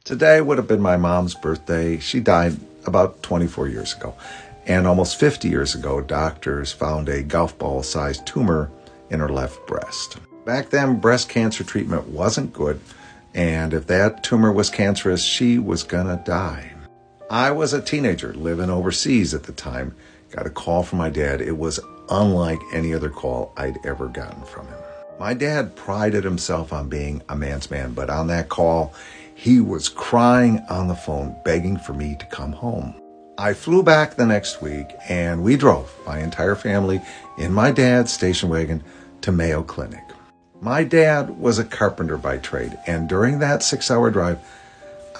Today would have been my mom's birthday. She died about 24 years ago. And almost 50 years ago, doctors found a golf ball-sized tumor in her left breast. Back then, breast cancer treatment wasn't good, and if that tumor was cancerous, she was gonna die. I was a teenager living overseas at the time. Got a call from my dad. It was unlike any other call I'd ever gotten from him. My dad prided himself on being a man's man, but on that call, he was crying on the phone, begging for me to come home. I flew back the next week, and we drove, my entire family, in my dad's station wagon to Mayo Clinic. My dad was a carpenter by trade, and during that 6-hour drive,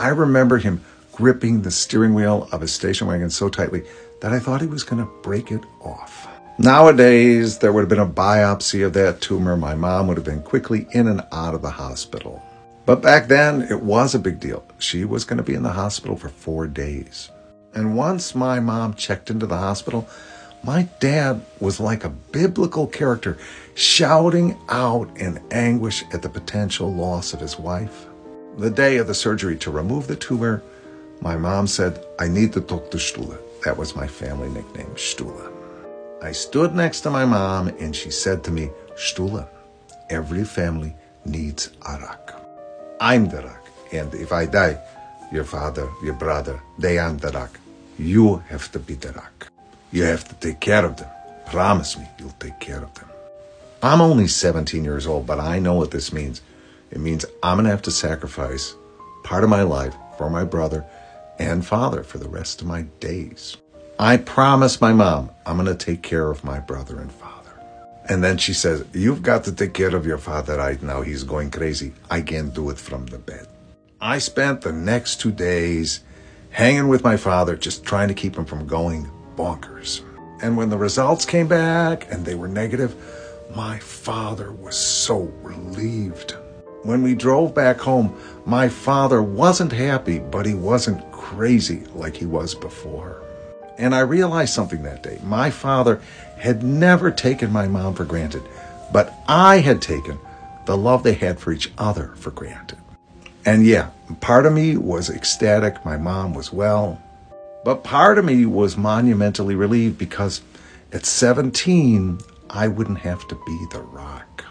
I remember him gripping the steering wheel of his station wagon so tightly that I thought he was going to break it off. Nowadays, there would have been a biopsy of that tumor. My mom would have been quickly in and out of the hospital. But back then, it was a big deal. She was going to be in the hospital for 4 days. And once my mom checked into the hospital, my dad was like a biblical character, shouting out in anguish at the potential loss of his wife. The day of the surgery to remove the tumor, my mom said, "I need to talk to Stula." That was my family nickname, Stula. I stood next to my mom and she said to me, "Stula, every family needs a rock. I'm the rock, and if I die, your father, your brother, they aren't the rock. You have to be the rock. You have to take care of them. Promise me you'll take care of them." I'm only 17 years old, but I know what this means. It means I'm going to have to sacrifice part of my life for my brother and father for the rest of my days. I promised my mom I'm going to take care of my brother and father. And then she says, "You've got to take care of your father right now. He's going crazy. I can't do it from the bed." I spent the next 2 days hanging with my father, just trying to keep him from going bonkers. And when the results came back and they were negative, my father was so relieved. When we drove back home, my father wasn't happy, but he wasn't crazy like he was before. And I realized something that day. My father had never taken my mom for granted, but I had taken the love they had for each other for granted. And yeah, part of me was ecstatic my mom was well, but part of me was monumentally relieved because at 17, I wouldn't have to be the rock.